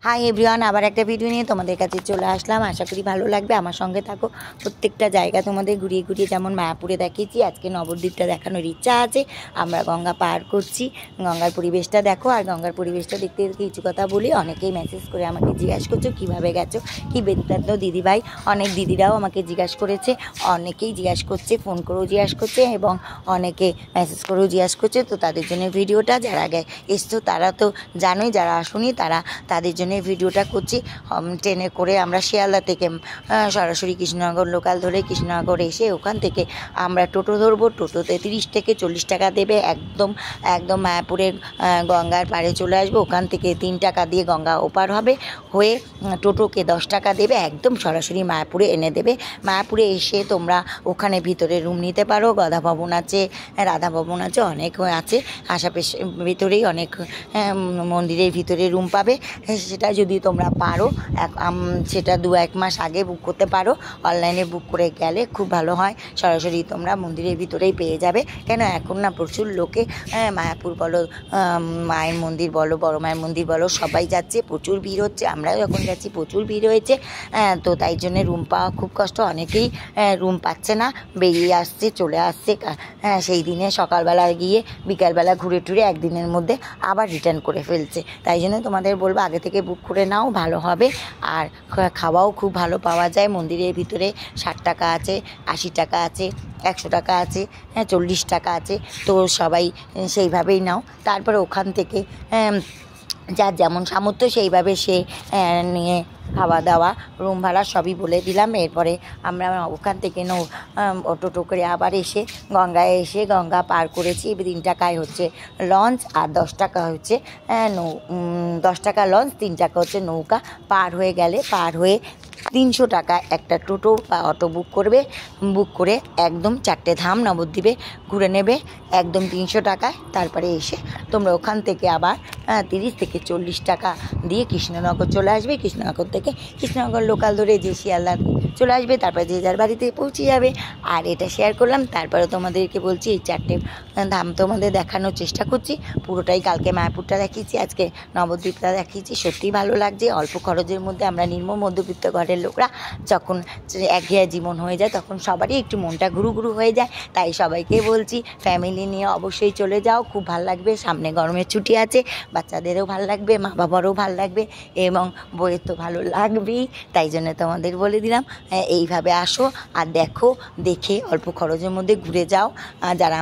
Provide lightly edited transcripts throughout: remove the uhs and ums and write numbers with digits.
Hi everyone, আবার একটা video নিয়ে তোমাদের কাছে চলে আসলাম। আশা করি ভালো লাগবে। আমার সঙ্গে থাকো। প্রত্যেকটা জায়গা তোমাদের ঘুরিয়ে ঘুরিয়ে যেমন মায়াপুরে দেখিয়েছি, আজকে নবদ্বীপটা দেখানোর ইচ্ছা আছে। আমরা গঙ্গা পার করছি, গঙ্গার পরিবেশটা দেখো। আর গঙ্গার পরিবেশটা দেখতে দেখতে কিছু কথা বলি। অনেকেই মেসেজ করে আমাকে জিজ্ঞাসা করছো কীভাবে গেছো, কী বৃত্তান্ত দিদিভাই। অনেক দিদিরাও আমাকে জিজ্ঞাসা করেছে, অনেকেই জিজ্ঞাসা করছে, ফোন করেও জিজ্ঞাসা করছে এবং অনেকে মেসেজ করেও জিজ্ঞাসা করছে। তো তাদের জন্য ভিডিওটা, যারা আগে এসছো তারা তো জানোই, যারা আসুনি তাদের জন্য ভিডিওটা করছি। ট্রেনে করে আমরা শিয়ালদা থেকে সরাসরি কৃষ্ণনগর লোকাল ধরে কৃষ্ণনগর এসে ওখান থেকে আমরা টোটো ধরবো। টোটোতে 30 থেকে 40 টাকা দেবে। একদম মায়াপুরের গঙ্গার পাড়ে চলে আসবো। ওখান থেকে 3 টাকা দিয়ে গঙ্গা ওপার হয়ে টোটোকে 10 টাকা দেবে, একদম সরাসরি মায়াপুরে এনে দেবে। মায়াপুরে এসে তোমরা ওখানে ভিতরে রুম নিতে পারো। গদা ভবন আছে, রাধা ভবন আছে, অনেক আছে। আশেপাশে ভিতরেই অনেক মন্দিরের ভিতরে রুম পাবে। সেটা যদি তোমরা পারো, সেটা 2-1 মাস আগে বুক করতে পারো। অনলাইনে বুক করে গেলে খুব ভালো হয়। সরাসরি তোমরা মন্দিরের ভিতরেই পেয়ে যাবে। কেন এখন না প্রচুর লোকে মায়াপুর বলো, মায়ের মন্দির বলো, বড় মায়ের মন্দির বলো, সবাই যাচ্ছে, প্রচুর ভিড় হচ্ছে। আমরাও যখন যাচ্ছি প্রচুর ভিড় হয়েছে। তো তাই জন্যে রুম পাওয়া খুব কষ্ট। অনেকেই রুম পাচ্ছে না, বেরিয়ে আসছে, চলে আসছে। সেই দিনে সকালবেলা গিয়ে বিকালবেলা ঘুরে টুরে একদিনের মধ্যে আবার রিটার্ন করে ফেলছে। তাই জন্য তোমাদের বলবো আগে থেকে বুক করে নাও, ভালো হবে। আর খাওয়াও খুব ভালো পাওয়া যায় মন্দিরের ভিতরে। 60 টাকা আছে, 80 টাকা আছে, 100 টাকা আছে, 40 টাকা আছে। তো সবাই সেইভাবেই নাও। তারপরে ওখান থেকে যার যেমন সামর্থ্য সেইভাবে সে নিয়ে খাওয়া দাওয়া, রুম ভাড়া সবই বলে দিলাম। এরপরে আমরা ওখান থেকে টোটো করে আবার এসে গঙ্গায় এসে গঙ্গা পার করেছি। 3 টাকায় হচ্ছে লঞ্চ আর 10 টাকা হচ্ছে 10 টাকা লঞ্চ, 3 টাকা হচ্ছে নৌকা। পার হয়ে গেলে, পার হয়ে 300 টাকা একটা টোটো বা অটো বুক করে একদম 4টে ধাম নবদ্বীপে ঘুরে নেবে একদম 300 টাকায়। তারপরে এসে তোমরা ওখান থেকে আবার 30 থেকে 40 টাকা দিয়ে কৃষ্ণনগর চলে আসবে। কৃষ্ণনগর থেকে কৃষ্ণনগর লোকাল ধরে যে শিয়ালদা চলে আসবে, তারপরে যে যার বাড়িতে পৌঁছে যাবে। আর এটা শেয়ার করলাম। তারপরে তোমাদেরকে বলছি এই 4টে ধাম তোমাদের দেখানোর চেষ্টা করছি। পুরোটাই কালকে মায়াপুরটা দেখিয়েছি, আজকে নবদ্বীপটা দেখিয়েছি। সত্যিই ভালো লাগছে। অল্প খরচের মধ্যে আমরা নিম্ন মধ্যবিত্ত ঘরের লোকরা যখন একঘেয়ে জীবন হয়ে যায় তখন সবারই একটু মনটা ঘুরু হয়ে যায়। তাই সবাইকে বলছি ফ্যামিলি নিয়ে অবশ্যই চলে যাও, খুব ভালো লাগবে। সামনে গরমের ছুটি আছে, বাচ্চাদেরও ভালো লাগবে, মা বাবারও ভালো লাগবে এবং বইয়ের তো ভালো লাগবেই। তাই জন্য তোমাদের বলে দিলাম এইভাবে আসো আর দেখে অল্প খরচের মধ্যে ঘুরে যাও। যারা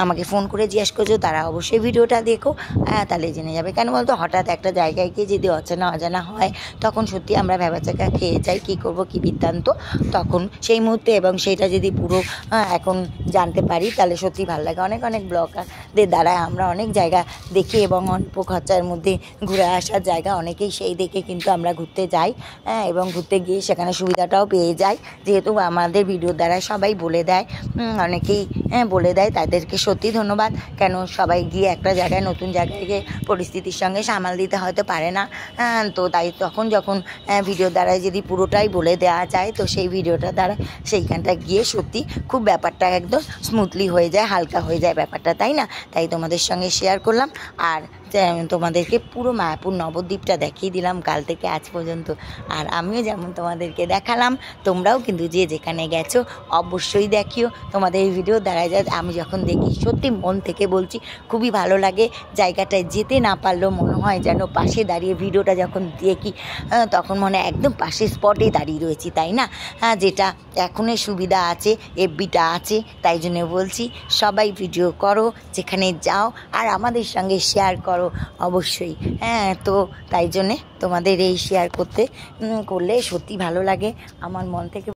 আমাকে ফোন করে জিজ্ঞেস করছো তারা অবশ্যই ভিডিওটা দেখো, তাহলে জেনে যাবে। কেন বলতো, হঠাৎ একটা জায়গায় গিয়ে যদি অজানা হয় তখন সত্যি আমরা ভ্যাবাচাকা খেয়ে যাই, কী করব কী বৃত্তান্ত। তখন সেই মুহূর্তে এবং সেইটা যদি পুরো এখন জানতে পারি তাহলে সত্যি ভালো লাগে। অনেক ব্লগারদের দ্বারা আমরা অনেক জায়গা দেখি এবং অল্প খরচার মধ্যে ঘুরে আসার জায়গা অনেকেই সেই দেখে কিন্তু আমরা ঘুরতে যাই এবং ঘুরতে গিয়ে সেখানে সুবিধাটাও পেয়ে যাই, যেহেতু আমাদের ভিডিওর দ্বারা সবাই বলে দেয়। অনেকেই বলে দেয়, তাদেরকে সত্যি ধন্যবাদ। কেন সবাই গিয়ে একটা জায়গায়, নতুন জায়গায় গিয়ে পরিস্থিতির সঙ্গে সামাল দিতে হয়তো পারে না। তো তাই যখন ভিডিওর দ্বারা যদি পুরোটাই বলে দেওয়া যায় তো সেই ভিডিওটা দ্বারা সেইখানটা গিয়ে সত্যি খুব ব্যাপারটা একদম স্মুথলি হয়ে যায়, হালকা হয়ে যায় ব্যাপারটা, তাই না? তাই তোমাদের সঙ্গে শেয়ার করলাম। আর তোমাদেরকে পুরো মায়াপুর নবদ্বীপটা দেখিয়ে দিলাম কাল থেকে আজ পর্যন্ত। আর আমিও যেমন তোমাদেরকে দেখালাম, তোমরাও কিন্তু যে যেখানে গেছো অবশ্যই দেখিও। তোমাদের এই ভিডিও দ্বারা আমি যখন দেখি সত্যি মন থেকে বলছি খুবই ভালো লাগে। জায়গাটায় যেতে না পারলেও মনে হয় যেন পাশে দাঁড়িয়ে ভিডিওটা যখন দেখি তখন মনে হয় একদম পাশে স্পটে দাঁড়িয়ে রয়েছি, তাই না? যেটা এখনের সুবিধা আছে, এফবিটা আছে। তাই জন্য বলছি সবাই ভিডিও করো, যেখানে যাও আর আমাদের সঙ্গে শেয়ার করো অবশ্যই। তো তাই জন্যে তোমাদের এই শেয়ার করলে সত্যি ভালো লাগে আমার মন থেকে।